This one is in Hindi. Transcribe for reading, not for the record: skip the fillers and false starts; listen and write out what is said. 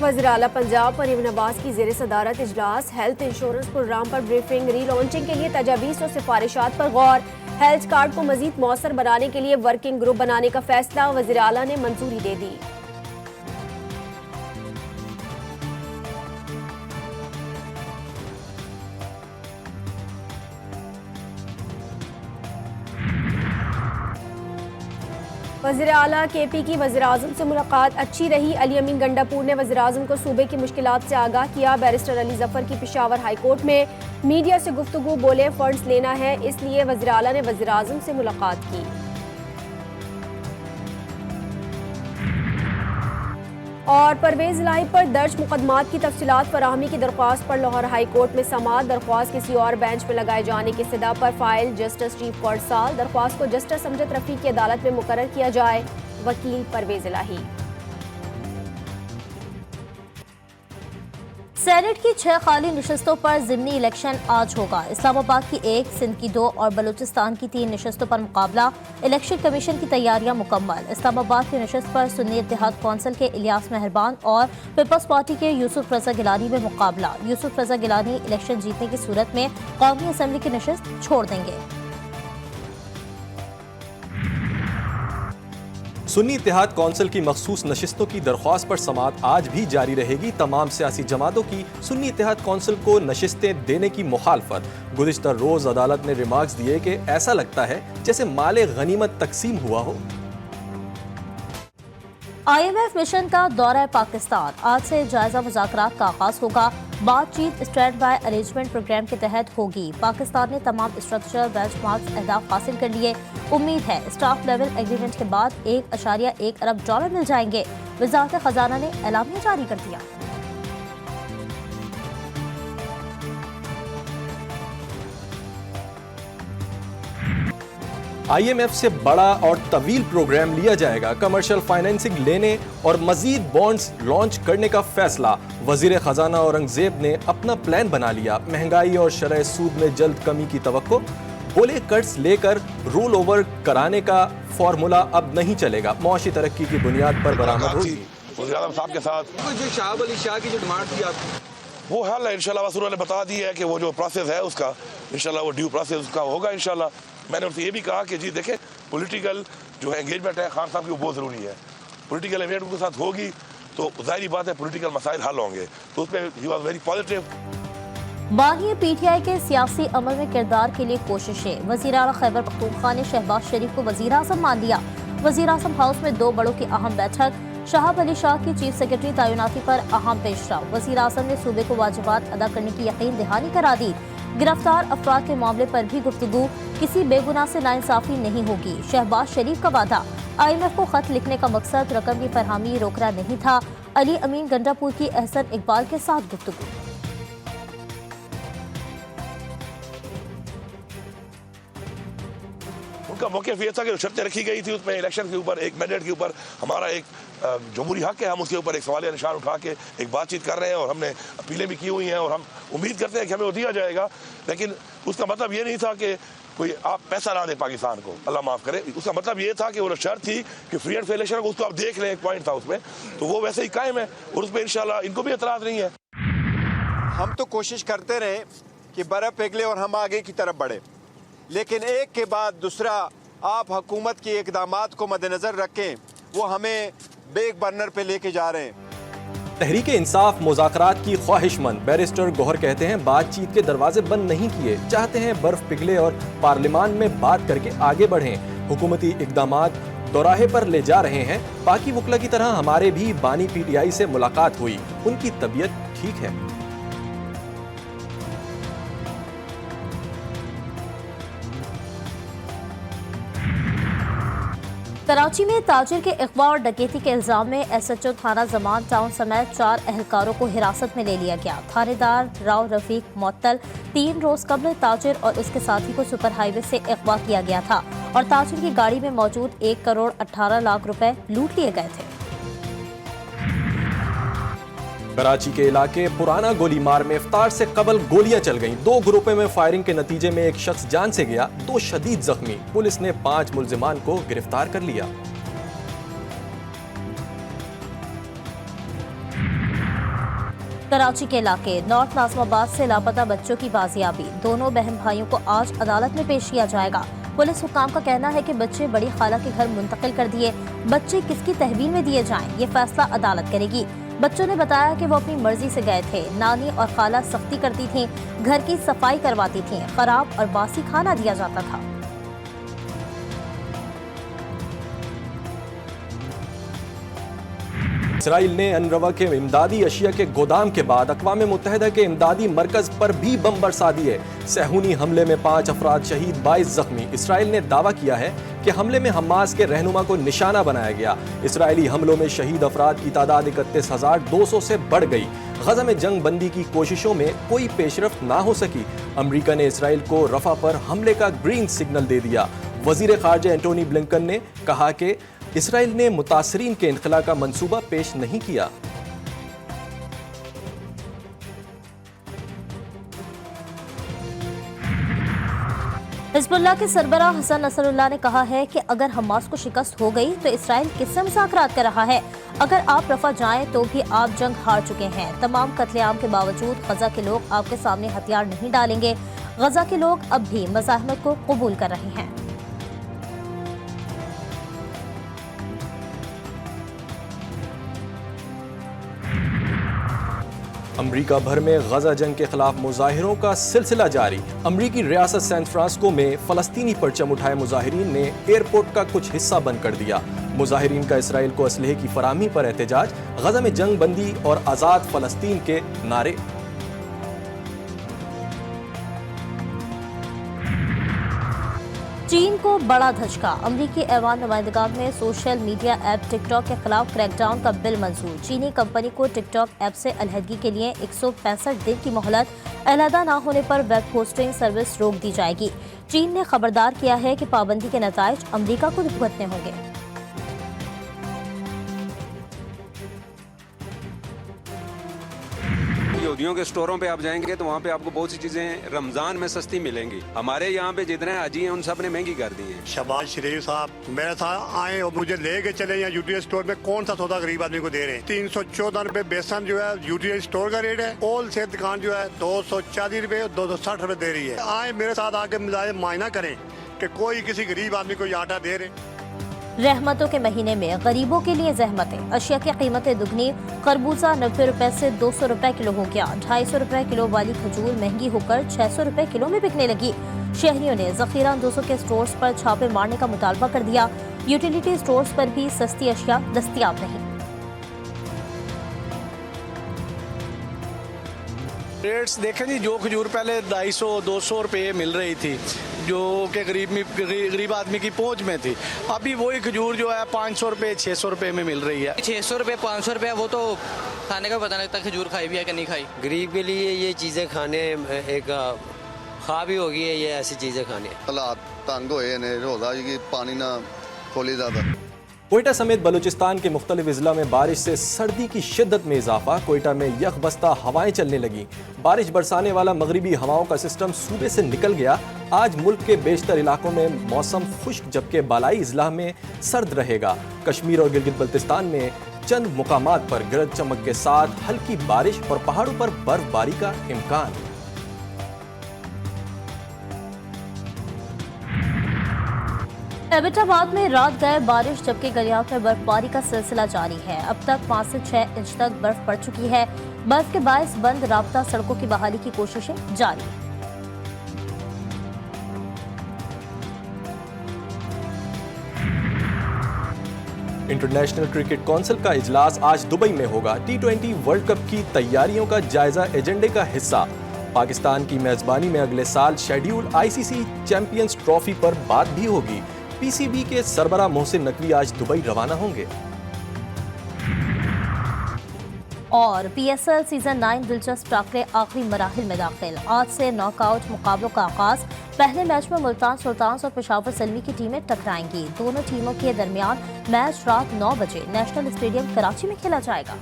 वज़ीर-ए-आला पंजाब मरीम नवाज की ज़ेर सदारत इजलास। हेल्थ इंश्योरेंस प्रोग्राम पर ब्रीफिंग। री लॉन्चिंग के लिए तजावीज़ और सिफारिशात पर गौर। हेल्थ कार्ड को मजीद मौसर बनाने के लिए वर्किंग ग्रुप बनाने का फैसला। वज़ीर-ए-आला ने मंजूरी दे दी। वज़ीर-ए-आला KP की वज़ीर-ए-आज़म से मुलाकात अच्छी रही। अली अमीन गंडापुर ने वज़ीर-ए-आज़म को सूबे की मुश्किलात से आगाह किया। बैरिस्टर अली ज़फ़र की पेशावर हाई कोर्ट में मीडिया से गुफ्तगू। बोले फंड्स लेना है, इसलिए वज़ीर-ए-आला ने वज़ीर-ए-आज़म से मुलाकात की। और परवेज़ इलाही पर दर्ज मुकदमात की तफसीलात फराहमी की दरख्वास्त पर लाहौर हाई कोर्ट में समाअत। दरख्वास्त किसी और बेंच पर लगाए जाने की इस्तदा पर फाइल। जस्टिस चीफ कोर्ट साल दरख्वास्त को जस्टिस अमजद रफ़ीक की अदालत में मुकर्रर किया जाए। वकील परवेज़ इलाही। सेनेट की 6 खाली नशस्तों पर ज़िमनी इलेक्शन आज होगा। इस्लामाबाद की 1, सिंध की 2 और बलूचिस्तान की 3 नशस्तों पर मुकाबला। इलेक्शन कमीशन की तैयारियां मुकम्मल। इस्लामाबाद की नशस्त पर सुन्नी इत्तेहाद कौंसिल के इलियास मेहरबान और पीपल्स पार्टी के यूसुफ रजा गिलानी में मुकाबला। यूसुफ रजा गिलानी इलेक्शन जीतने की सूरत में कौमी असम्बली की नशस्त छोड़ देंगे। सुन्नी इत्तेहाद कौंसिल की मखसूस नशिस्तों की दरख्वास्त पर समाअत आज भी जारी रहेगी। तमाम सियासी जमातों की सुन्नी इत्तेहाद कौंसिल को नशिस्तें देने की मुखालफत। गुज़िश्ता रोज अदालत ने रिमार्क्स दिए कि ऐसा लगता है जैसे माले गनीमत तकसीम हुआ हो। IMF मिशन का दौरा पाकिस्तान। आज से जायजा मुज़ाकरात का आगाज होगा। बातचीत स्टैंड बाय अरेंजमेंट प्रोग्राम के तहत होगी। पाकिस्तान ने तमाम स्ट्रक्चरल बेंचमार्क्स अहदाफ हासिल कर लिए। उम्मीद है स्टाफ लेवल एग्रीमेंट के बाद $1.1 अरब मिल जाएंगे। वज़ारत खजाना ने एलामिया जारी कर दिया। IMF से बड़ा और तवील प्रोग्राम लिया जाएगा। कमर्शियल फाइनेंसिंग लेने और मजीद बॉन्ड्स लॉन्च करने का फैसला। वजीर खजाना औरंगजेब ने अपना प्लान बना लिया। महंगाई और शरह सूद में जल्द कमी की तवक्को। बोले कर्ज लेकर रोल ओवर कराने का फॉर्मूला अब नहीं चलेगा। मुआशी तरक्की की बुनियाद पर बरामद होगी। साहब के साथ जो शाहब अली शाह की जो डिमांड थी आपकी, वो हल है इंशाल्लाह। बस उन्होंने बता दिया है कि वो जो प्रोसेस है उसका इंशाल्लाह वो ड्यू प्रोसेस उसका होगा इंशाल्लाह। मैंने उनसे ये भी कहा कि जी देखें पॉलिटिकल जो है एंगेजमेंट है खान साहब की वो बहुत ज़रूरी है। पॉलिटिकल एंगेजमेंट उनके साथ होगी तो जाहिर बात है पॉलिटिकल मसाइल हल होंगे। तो उसमें ही वाज वेरी पॉजिटिव। बागी PTI के सियासी अमल में किरदार के लिए कोशिशें। वज़ीर-ए-आला खैबर पख्तूनख्वा ने शहबाज शरीफ को वज़ीर-ए-आज़म मान लिया। वज़ीर-ए-आज़म हाउस में 2 बड़ों की अहम बैठक। शाहब अली शाह की चीफ सेक्रेटरी तैनाती पर अहम पेशरफ। वज़ीर-ए-आज़म ने सूबे को वाजिबात अदा करने की यकीन दहानी करा दी। गिरफ्तार अफराद के मामले पर भी गुफ्तगू। किसी बेगुनाह से नाइंसाफी नहीं होगी। शहबाज शरीफ का वादा। IMF को खत लिखने का मकसद रकम की फरहमी रोकना नहीं था। अली अमीन गंडापुर की एहसन इकबाल के साथ गुफ्तगू। उनका मौक़िफ़ ये था कि शर्तें रखी गई थी उसमें इलेक्शन के ऊपर, एक मैंडेट के ऊपर हमारा एक जमहूरी हक है। हम उसके ऊपर एक सवालिया निशान उठा के एक बातचीत कर रहे हैं और हमने अपीलें भी की हुई हैं और हम उम्मीद करते हैं कि हमें वो दिया जाएगा। लेकिन उसका मतलब ये नहीं था कि कोई आप पैसा ना दें पाकिस्तान को, अल्लाह माफ़ करे। उसका मतलब ये था कि वो शर्त थी कि फ्री एंड फेयर इलेक्शन उसको आप देख लें, एक पॉइंट था उसमें, तो वो वैसे ही कायम है और उसमें इंशाल्लाह इनको भी एतराज़ नहीं है। हम तो कोशिश करते रहे कि बर्फ़ पिघले और हम आगे की तरफ बढ़े, लेकिन एक के बाद दूसरा आप हुकूमत की इक़दामात को मद्देनज़र रखें, वो हमें बैक बर्नर पे लेके जा रहे हैं। तहरीक इंसाफ मुज़ाकरात की ख्वाहिशमंद। बैरिस्टर गौहर कहते हैं बातचीत के दरवाजे बंद नहीं किए, चाहते हैं बर्फ पिघले और पार्लियामान में बात करके आगे बढ़ें। हुकूमती इक़दामात दोराहे पर ले जा रहे हैं। बाकी वकला की तरह हमारे भी बानी PTI से मुलाकात हुई, उनकी तबीयत ठीक है। कराची में ताजिर के अगवा और डकैती के इल्जाम में SHO थाना जमान टाउन समेत 4 एहलकारों को हिरासत में ले लिया गया। थानेदार राव रफीक मुअत्तल 3 रोज कबल ताजिर और उसके साथी को सुपर हाईवे से अगवा किया गया था और ताजिर की गाड़ी में मौजूद 1 करोड़ 18 लाख रुपए लूट लिए गए थे। कराची के इलाके पुराना गोलीमार में इफ्तार से कबल गोलियां चल गईं। 2 ग्रुपों में फायरिंग के नतीजे में एक शख्स जान से गया, 2 शदीद जख्मी। पुलिस ने 5 मुल्जिमान को गिरफ्तार कर लिया। कराची के इलाके नॉर्थ नाज़िमाबाद से लापता बच्चों की बाजियाबी, दोनों बहन भाइयों को आज अदालत में पेश किया जाएगा। पुलिस हुकाम का कहना है कि बच्चे बड़ी खाला के घर मुंतकिल कर दिए। बच्चे किसकी तहवील में दिए जाएं, ये फैसला अदालत करेगी। बच्चों ने बताया कि वो अपनी मर्जी से गए थे। नानी और खाला सख्ती करती थीं, घर की सफाई करवाती थीं, खराब और बासी खाना दिया जाता था। इसराइल ने अनरवा के इमदादी अशिया के गोदाम के बाद अक़वाम मुत्तहिदा के इमदादी मरकज पर भी बम बरसा दिए। सहूनी हमले में 5 अफराद शहीद, 22 जख्मी। इसराइल ने दावा किया है कि हमले में हमास के रहनुमा को निशाना बनाया गया। इसराइली हमलों में शहीद अफराद की तादाद 31,200 से बढ़ गई। गजा में जंग बंदी की कोशिशों में कोई पेशरफ्त ना हो सकी। अमरीका ने इसराइल को रफा पर हमले का ग्रीन सिग्नल दे दिया। वजीर खारजा एंटोनी ब्लिंकन ने कहा कि इसराइल ने मुतासरीन के इनखला का मंसूबा पेश नहीं किया। हिज़्बुल्लाह के सरबराह हसन नसरुल्लाह ने कहा है कि अगर हमास को शिकस्त हो गई तो इसराइल किससे मुज़ाकरात कर रहा है। अगर आप रफा जाएं तो भी आप जंग हार चुके हैं। तमाम कत्लेआम के बावजूद गजा के लोग आपके सामने हथियार नहीं डालेंगे। गजा के लोग अब भी मज़ाहमत को कबूल कर रहे हैं। अमरीका भर में गजा जंग के खिलाफ मुजाहिरों का सिलसिला जारी। अमरीकी रियासत सैन फ्रांसिस्को में फलस्तीनी परचम उठाए मुजाहिरीन ने एयरपोर्ट का कुछ हिस्सा बंद कर दिया। मुजाहिरीन का इसराइल को असलहे की फराहमी पर एहतजाज, गजा में जंग बंदी और आज़ाद फलस्तीन के नारे। चीन को बड़ा धचका, अमरीकी ऐवान नुमाइंदगान में सोशल मीडिया ऐप टिकटॉक के खिलाफ क्रैकडाउन का बिल मंजूर। चीनी कंपनी को टिकटॉक ऐप से अलहदगी के लिए 165 दिन की मोहलत, अलहदा न होने पर वेब होस्टिंग सर्विस रोक दी जाएगी। चीन ने खबरदार किया है कि पाबंदी के नताइज अमरीका को भुगतने होंगे। यहूदियों के स्टोरों पे आप जाएंगे तो वहाँ पे आपको बहुत सी चीजें रमजान में सस्ती मिलेंगी। हमारे यहाँ पे जितने हाजी हैं उन सब ने महंगी कर दी है। शहबाज शरीफ साहब मेरे साथ आए और मुझे लेके चले यहाँ यूटीएस स्टोर में कौन सा सौदा गरीब आदमी को दे रहे हैं। 314 रुपए बेसन जो है यूटीएस स्टोर का रेट है। होल सेल दुकान जो है 240 रुपए और 260 रुपए दे रही है। आए मेरे साथ आके मुआयना करें कि कोई किसी गरीब आदमी को आटा दे रहे। रहमतों के महीने में गरीबों के लिए जहमतें, अशिया की कीमतें दुगनी। खरबूजा 90 रुपए से 200 रुपए किलो हो गया। 250 रुपए किलो वाली खजूर महंगी होकर 600 रुपए किलो में बिकने लगी। शहरियों ने जखीरा अंदोजों के स्टोर्स पर छापे मारने का मुतालबा कर दिया। यूटिलिटी स्टोर्स पर भी सस्ती अशिया दस्तयाब नहीं। रेट्स देखें जी, जो खजूर पहले 250-200 रुपये मिल रही थी, जो कि गरीब आदमी की पहुंच में थी, अभी वही खजूर जो है 500 रुपये 600 रुपये में मिल रही है। 600 रुपये 500 रुपये, वो तो खाने का पता नहीं लगता खजूर खाई भी है कि नहीं खाई। गरीब के लिए ये चीज़ें खाने एक ख्वाब ही हो गई है, ये ऐसी चीज़ें खाने। हालात तंग होए ने रोज़ा कि पानी ना खोली ज़्यादा। कोयटा समेत बलूचिस्तान के मुख्तलिफ अजला में बारिश से सर्दी की शिद्दत में इजाफा। कोयटा में यकबस्ता हवाएं चलने लगी। बारिश बरसाने वाला मगरिबी हवाओं का सिस्टम सूबे से निकल गया। आज मुल्क के बेशतर इलाकों में मौसम खुश्क, जबकि बालाई अजला में सर्द रहेगा। कश्मीर और गिलगित बल्तिस्तान में चंद मुकामात पर गरज चमक के साथ हल्की बारिश और पहाड़ों पर बर्फबारी का इम्कान। एबटाबाद में रात गए बारिश, जबकि गरियात में बर्फबारी का सिलसिला जारी है। अब तक 5 से 6 इंच तक बर्फ पड़ चुकी है। बर्फ के बायस बंद राब्ता सड़कों की बहाली की कोशिशें जारी हैं। इंटरनेशनल क्रिकेट काउंसिल का इजलास आज दुबई में होगा। T20 वर्ल्ड कप की तैयारियों का जायजा एजेंडे का हिस्सा। पाकिस्तान की मेजबानी में अगले साल शेड्यूल ICC चैंपियंस ट्रॉफी पर बात भी होगी। PCB के सरबरा मोहसिन नकवी आज दुबई रवाना होंगे। और PSL सीजन 9 दिलचस्प टाकरे आखिरी मराहिल में दाखिल। आज से नॉकआउट मुकाबलों का आगाज। पहले मैच में मुल्तान सुल्तान्स और पेशावर ज़ल्मी की टीमें टकराएंगी। दोनों टीमों के दरमियान मैच रात 9 बजे नेशनल स्टेडियम कराची में खेला जाएगा।